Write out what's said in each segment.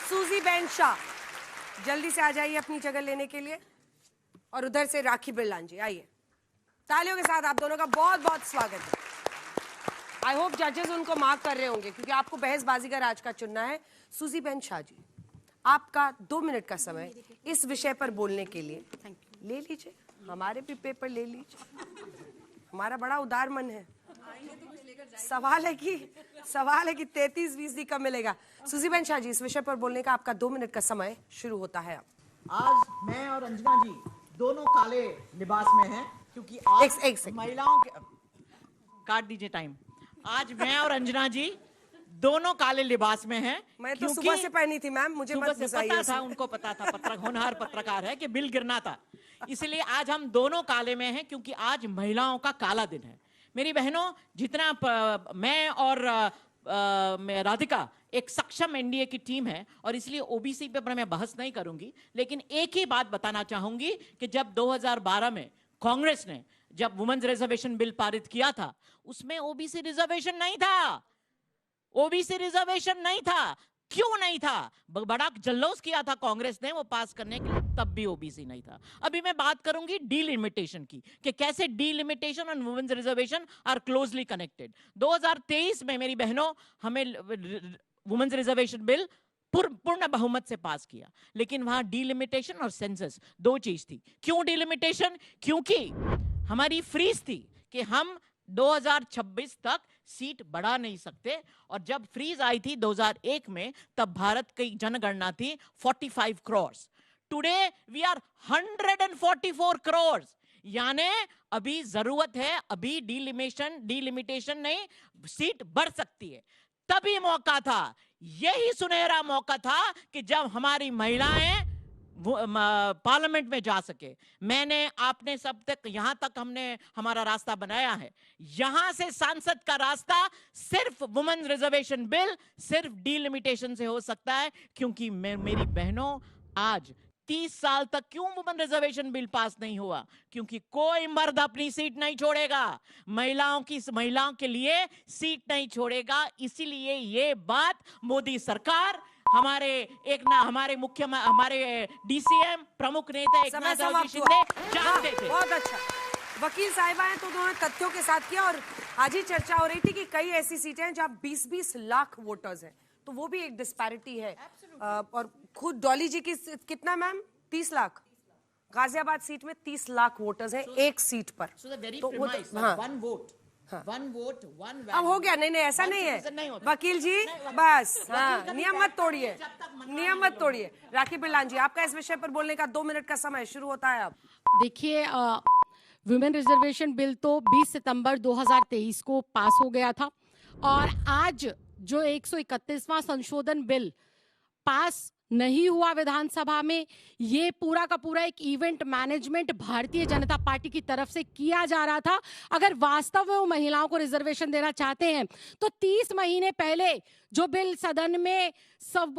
सूजी बहन शाह, जल्दी से आ जाइए अपनी जगह लेने के लिए। और उधर से राखी बिरलान जी, आइए। तालियों के साथ आप दोनों का बहुत बहुत स्वागत है। आई होप जजेस उनको मार्क कर रहे होंगे क्योंकि आपको बहसबाजी का आज का चुनना है। सूजी बहन शाह जी, आपका 2 मिनट का समय इस विषय पर बोलने के लिए ले लीजिए। हमारे भी पेपर ले लीजिए, हमारा बड़ा उदार मन है। सवाल है कि 33% कम मिलेगा। सूजी बहन शाह जी, इस विषय पर बोलने का आपका 2 मिनट का समय शुरू होता है अब। आज मैं और अंजना जी दोनों काले लिबास में हैं क्योंकि आज एक महिलाओं के काट दीजिए टाइम। आज मैं और अंजना जी दोनों काले लिबास में हैं। मैं तो सुबह से पहनी थी मैम, मुझे मत बताइए। पता था, उनको पता था, होनहार पत्रकार है कि बिल गिरना था, इसलिए आज हम दोनों काले में हैं क्योंकि आज महिलाओं का काला दिन है। मेरी बहनों, जितना मैं और राधिका एक सक्षम एनडीए की टीम है और इसलिए ओबीसी पे मैं बहस नहीं करूंगी, लेकिन एक ही बात बताना चाहूंगी कि जब 2012 में कांग्रेस ने जब वुमेन्स रिजर्वेशन बिल पारित किया था, उसमें ओबीसी रिजर्वेशन नहीं था। ओबीसी रिजर्वेशन नहीं था। क्यों नहीं था? बड़ा जल्लोष किया था कांग्रेस ने वो पास करने के लिए, तब भी ओबीसी नहीं था। अभी मैं बात करूंगी डीलिमिटेशन की कि कैसे डीलिमिटेशन और women's reservation are closely connected. 2023 में मेरी बहनों हमें वुमेन्स रिजर्वेशन बिल पूर्ण बहुमत से पास किया, लेकिन वहां डीलिमिटेशन और सेंसस दो चीज थी। क्यों डीलिमिटेशन? क्योंकि हमारी फ्रीज थी कि हम 2026 तक सीट बढ़ा नहीं सकते, और जब फ्रीज आई थी 2001 में, तब भारत की जनगणना थी 45 crore. Today we are 144 crore. यानी अभी जरूरत है, अभी डीलिमिटेशन नहीं, सीट बढ़ सकती है। तभी मौका था, यही सुनहरा मौका था कि जब हमारी महिलाएं पार्लियामेंट में जा सके। आपने सब तक, यहां तक हमने हमारा रास्ता बनाया है। यहां से सांसद का रास्ता सिर्फ वुमेन्स रिजर्वेशन बिल, सिर्फ डीलिमिटेशन से हो सकता है। क्योंकि मेरी बहनों, आज 30 साल तक क्यों वुमेन रिजर्वेशन बिल पास नहीं हुआ? क्योंकि कोई मर्द अपनी सीट नहीं छोड़ेगा, महिलाओं के लिए सीट नहीं छोड़ेगा। इसीलिए ये बात मोदी सरकार, हमारे डीसीएम प्रमुख नेता एकनाथ शिंदे जानते थे। बहुत अच्छा। वकील साहिबा हैं तो उन्होंने तथ्यों के साथ किया। और आज ही चर्चा हो रही थी कि कई ऐसी सीटें हैं जहां 20-20 लाख वोटर्स हैं, तो वो भी एक डिस्पैरिटी है। और खुद डॉली जी की कितना मैम? 30 लाख। गाजियाबाद सीट में 30 लाख वोटर्स हैं एक सीट पर। अब हो गया। नहीं, ऐसा नहीं है वकील जी, बस नियम मत तोड़िए। राखी बिरलान जी, आपका इस विषय पर बोलने का 2 मिनट का समय शुरू होता है अब। देखिए, वुमेन रिजर्वेशन बिल तो 20 सितंबर 2023 को पास हो गया था, और आज जो 131वां संशोधन बिल पास नहीं हुआ विधानसभा में, ये पूरा का पूरा एक event management Bharatiya Janata party की तरफ से किया जा रहा था। अगर वास्तव में वो महिलाओं को रिजर्वेशन देना चाहते हैं तो 30 महीने पहले जो बिल सदन में सब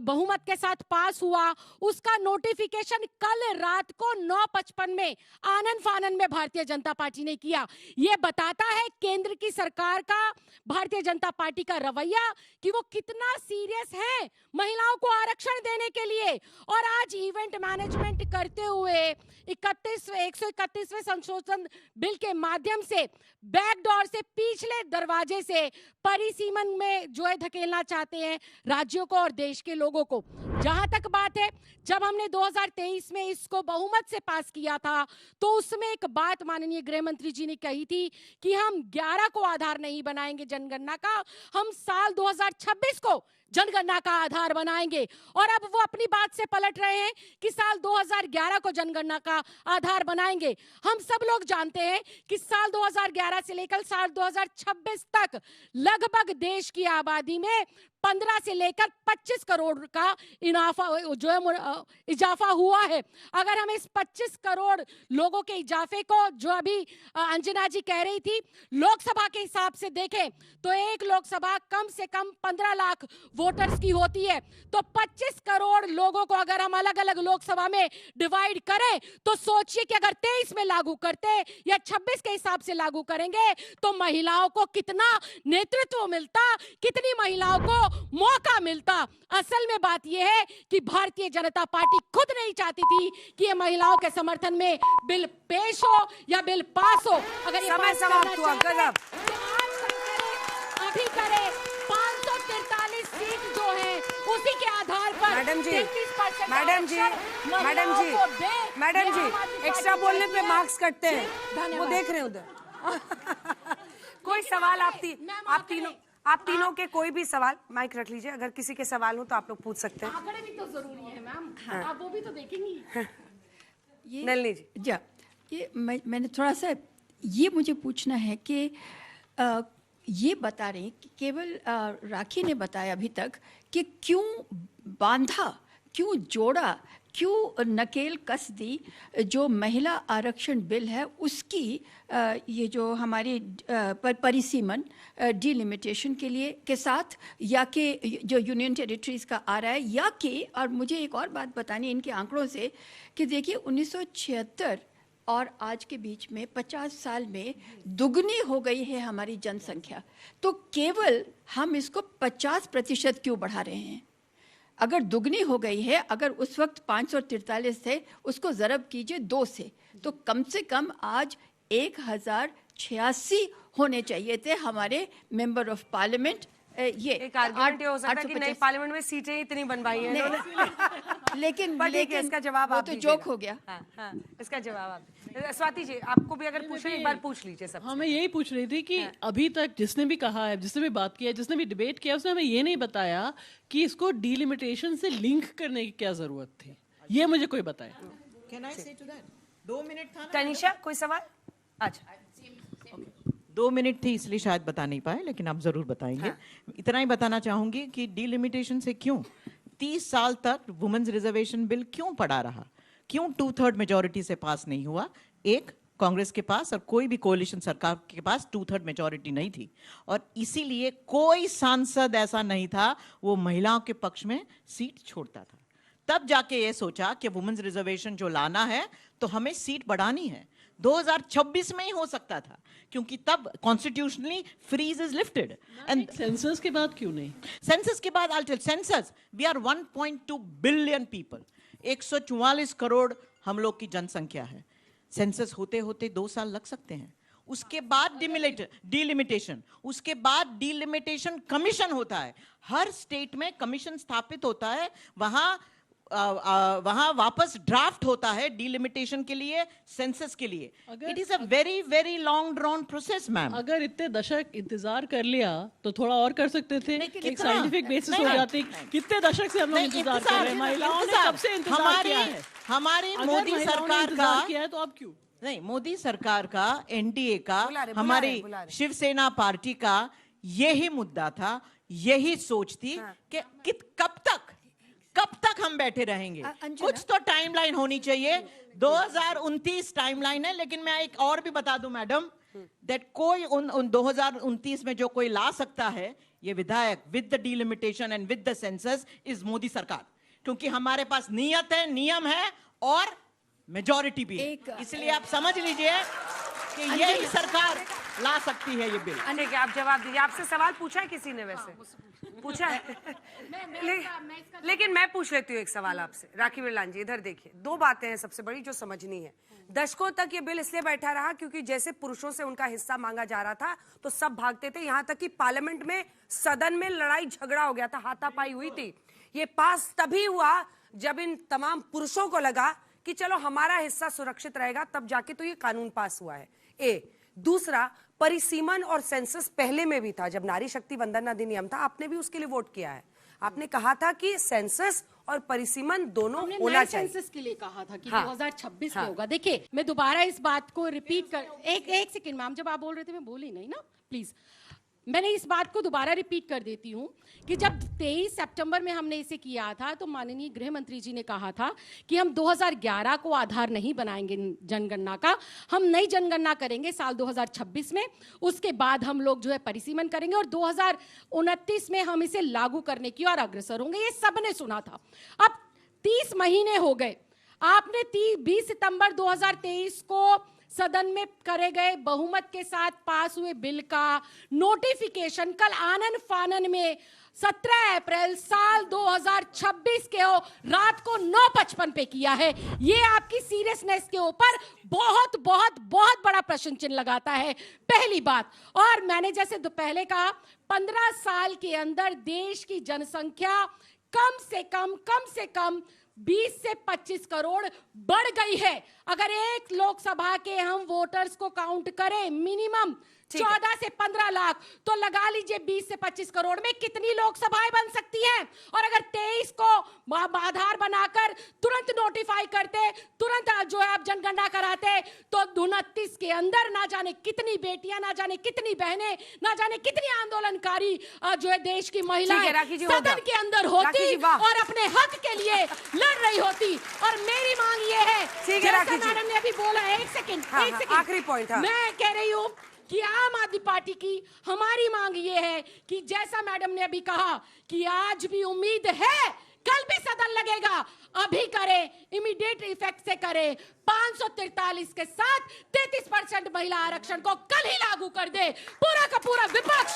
बहुमत के साथ पास हुआ, उसका नोटिफिकेशन कल रात को 9:55 में आनन फानन में भारतीय जनता पार्टी ने किया। ये बताता है केंद्र की सरकार का, भारतीय जनता पार्टी का रवैया कि वो कितना सीरियस है महिलाओं को आरक्षण देने के लिए। और आज इवेंट मैनेजमेंट करते हुए 131वें संशोधन बिल के माध्यम से बैकडोर से, पिछले दरवाजे से परिसीमन में जो है धकेलना चाहते हैं राज्यों को और देश के लोगों को। जहां तक बात है, जब हमने 2023 में इसको बहुमत से पास किया था तो उसमें एक बात माननीय गृह मंत्री जी ने कही थी कि हम 11 को आधार नहीं बनाएंगे जनगणना का, हम साल 2026 को जनगणना का आधार बनाएंगे। और अब वो अपनी बात से पलट रहे हैं कि साल 2011 को जनगणना का आधार बनाएंगे। हम सब लोग जानते हैं कि साल 2011 से लेकर साल 2026 तक लगभग देश की आबादी में 15 से लेकर 25 करोड़ का इजाफा हुआ है। अगर हम इस 25 करोड़ लोगों के इजाफे को, जो अभी अंजना जी कह रही थी, लोकसभा के हिसाब से देखें तो एक लोकसभा कम से कम 15 लाख वोटर्स की होती है। तो 25 करोड़ लोगों को अगर हम अलग अलग लोकसभा में डिवाइड करें तो सोचिए कि अगर 23 में लागू करते या 26 के हिसाब से लागू करेंगे तो महिलाओं को कितना नेतृत्व मिलता, कितनी महिलाओं को मौका मिलता। असल में बात यह है कि भारतीय जनता पार्टी खुद नहीं चाहती थी कि ये महिलाओं के समर्थन में बिल पेश हो या बिल पास हो। अगर ये समय पास समाप्त करना हुआ, चाहते हैं, गजब। तो आज करे, अभी करे। 543 सीट जो है उसी के आधार पर मैडम जी, 33% मैडम जी, मैडम जी, मैडम जी, एक्स्ट्रा बोलने पे मार्क्स कटते हैं, वो देख रहे हैं उधर। कोई सवाल आप तीनों के कोई भी सवाल, माइक रख लीजिए, अगर किसी के सवाल हो तो आप लोग पूछ सकते हैं। आंकड़े भी तो जरूरी है मैम, आप वो भी तो देखेंगी। ये नलिनी जी, जा ये मैंने थोड़ा सा ये मुझे पूछना है कि ये बता रही कि केवल राखी ने बताया अभी तक कि क्यों बांधा, क्यों जोड़ा, क्यों नकेल कस दी जो महिला आरक्षण बिल है उसकी ये जो हमारी परिसीमन डिलिमिटेशन के लिए के साथ, या कि जो यूनियन टेरिटरीज का आ रहा है, या कि, और मुझे एक और बात बतानी इनके आंकड़ों से कि देखिए 1976 और आज के बीच में 50 साल में दुगनी हो गई है हमारी जनसंख्या, तो केवल हम इसको 50% क्यों बढ़ा रहे हैं? अगर दुगनी हो गई है, अगर उस वक्त 543 थे, उसको ज़रब कीजिए 2 से, तो कम से कम आज 1086 होने चाहिए थे हमारे मेंबर ऑफ पार्लियामेंट। ये एक आर्गुमेंट ये हो सकता है कि नई पार्लियामेंट में सीटें ही इतनी बनवाई हैं इन्होंने। लेकिन पर ठीक है, इसका जवाब वो आप तो दीजिएगा। जोक हो गया। हाँ, इसका जवाब आप। स्वाति जी, आपको भी अगर पूछे एक बार पूछ लीजिए सब। हाँ, मैं यही पूछ रही थी कि अभी तक जिसने भी कहा है, जिसने भी बात किया है, जिसने भी डिबेट किया, उसने हमें ये नहीं बताया कि इसको डिलिमिटेशन से लिंक करने की क्या जरूरत थी। ये मुझे कोई बताए। Can I say to that? 2 minute था ना? तनिषा, कोई सवाल? अच्छा, 2 मिनट थी इसलिए शायद बता नहीं पाए, लेकिन आप जरूर बताएंगे। इतना ही बताना चाहूंगी कि डिलिमिटेशन से क्यों 30 साल तक वुमेन्स रिजर्वेशन बिल क्यों पड़ा रहा, क्यों 2/3 मेजोरिटी से पास नहीं हुआ? एक, कांग्रेस के पास और कोई भी कोalition सरकार के पास 2/3 मेजोरिटी नहीं थी, और इसीलिए कोई सांसद ऐसा नहीं था वो महिलाओं के पक्ष में सीट छोड़ता था। तब जाके ये सोचा कि वुमेन्स रिजर्वेशन जो लाना है तो हमें सीट बढ़ानी है। 2026 में ही हो सकता था, क्योंकि तब constitutionally freeze is lifted. And census के बाद क्यों नहीं? सेंसस के बाद census, we are 1.2 billion people, 144 crore हम लोग की जनसंख्या है। सेंसस होते होते 2 साल लग सकते हैं। उसके बाद डिलिमिटेशन, उसके बाद डिलिमिटेशन कमीशन होता है। हर स्टेट में कमीशन स्थापित होता है, वहां वापस ड्राफ्ट होता है डिलिमिटेशन के लिए, सेंसस के लिए। It is a very very long drawn process ma'am. अगर इतने दशक इंतजार कर लिया तो थोड़ा और कर सकते थे, एक कितना? साइंटिफिक बेसिस नहीं, हो नहीं, जाती। कितने दशक से हम लोग इंतजार कर रहे हैं, महिलाओं ने कब से इंतजार किया है? हमारी अगर मोदी महिलाओं ने सरकार का इंतजार किया है तो अब क्यों नहीं, मोदी सरकार का, एनडीए का, बुला रहे, हमारी बुला रहे। शिवसेना पार्टी का यही मुद्दा था, यही सोच थी कि कब तक हम बैठे रहेंगे। कुछ तो टाइमलाइन होनी चाहिए। 2029 टाइमलाइन है, लेकिन मैं एक और भी बता दूं मैडम, दैट कोई उन 2029 में जो कोई ला सकता है ये विधायक with the delimitation and with the census is Modi सरकार, क्योंकि हमारे पास नियत है, नियम है और मेजॉरिटी भी है। इसलिए आप समझ लीजिए कि यही सरकार ला सकती है ये बिल। ठीक है, आप जवाब दीजिए। आपसे सवाल पूछा है किसी ने? वैसे पूछा है लेकिन मैं पूछ लेती हूँ एक सवाल आपसे। राखी बिरलान जी, इधर देखिए, 2 बातें हैं सबसे बड़ी जो समझनी है। दशकों तक ये बिल इसलिए बैठा रहा क्योंकि जैसे पुरुषों से उनका हिस्सा मांगा जा रहा था तो सब भागते थे, यहां तक कि पार्लियामेंट में, सदन में लड़ाई झगड़ा हो गया था, हाथापाई हुई थी। ये पास तभी हुआ जब इन तमाम पुरुषों को लगा कि चलो हमारा हिस्सा सुरक्षित रहेगा, तब जाके तो ये कानून पास हुआ है। दूसरा, परिसीमन और सेंसस पहले में भी था, जब नारी शक्ति वंदन अधिनियम था, आपने भी उसके लिए वोट किया है। आपने कहा था कि सेंसस और परिसीमन दोनों होना चाहिए। सेंसस के लिए कहा था कि हाँ, 2026 में होगा। देखिए, मैं दोबारा इस बात को रिपीट कर, एक सेकंड मैम, जब आप बोल रहे थे मैं बोली नहीं ना, प्लीज। मैंने इस बात को दोबारा रिपीट कर देती हूं कि जब 23 सितंबर में हमने इसे किया था तो माननीय गृह मंत्री जी ने कहा था कि हम 2011 को आधार नहीं बनाएंगे जनगणना का, हम नई जनगणना करेंगे साल 2026 में। उसके बाद हम लोग जो है परिसीमन करेंगे और 2029 में हम इसे लागू करने की ओर अग्रसर होंगे। ये सबने सुना था। अब 30 महीने हो गए, आपने 20 सितंबर 2023 को सदन में करे गए बहुमत के साथ पास हुए बिल का नोटिफिकेशन कल आनन फानन में 17 अप्रैल साल 2026 के हो रात को 9:55 पे किया है। ये आपकी सीरियसनेस के ऊपर बहुत बहुत बहुत बड़ा प्रश्न चिन्ह लगाता है, पहली बात। और मैंने जैसे पहले कहा, 15 साल के अंदर देश की जनसंख्या कम से कम 20 से 25 करोड़ बढ़ गई है। अगर एक लोकसभा के हम वोटर्स को काउंट करें मिनिमम 14 से 15 लाख, तो लगा लीजिए 20 से 25 करोड़ में कितनी लोकसभाएं बन सकती हैं। और अगर 23 को आधार बनाकर तुरंत नोटिफाई करते, तुरंत जो है आप जनगणना कराते, तो 29 के अंदर ना जाने कितनी बेटियां, ना जाने कितनी बहनें, ना जाने कितनी आंदोलनकारी जो है देश की महिलाएं सदन के अंदर होती और अपने हक के लिए लड़ रही होती। और मेरी मांग ये है, जैसा मैडम ने अभी बोला, एक सेकंड आखिरी पॉइंट, मैं कह रही हूं कि आम आदमी पार्टी की हमारी मांग ये है कि जैसा मैडम ने अभी कहा कि आज भी उम्मीद है, कल भी सदन लगेगा, अभी करें, इमीडिएट इफेक्ट से करें, 543 के साथ 33% महिला आरक्षण को कल ही लागू कर दे। पूरा का पूरा विपक्ष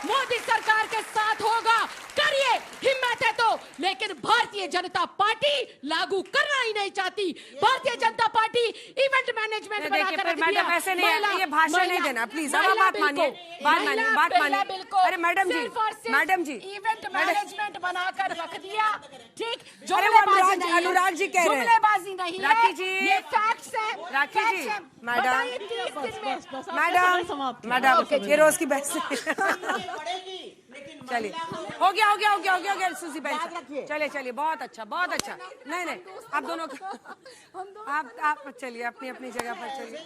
मोदी सरकार के साथ होगा। करिए, हिम्मत है तो। लेकिन भारतीय जनता पार्टी लागू करना ही नहीं चाहती। Bharatiya Janata party event management बनाकर रख दिया। ऐसे नहीं, ये भाषण नहीं देना प्लीज। अब बात मानिए, बात मानिए। अरे मैडम जी, इवेंट मैनेजमेंट बनाकर रख दिया, ठीक। अरे वो अनुराग जी कह रहे हैं, जुमलेबाजी नहीं है, राखी जी, ये फैक्ट्स है। राखी जी, मैडम, ये रोज की बहस। चलिए, हो गया सुजी बहन, चलिए, बहुत अच्छा। नहीं, आप दोनों आप चलिए अपनी जगह पर चलिए।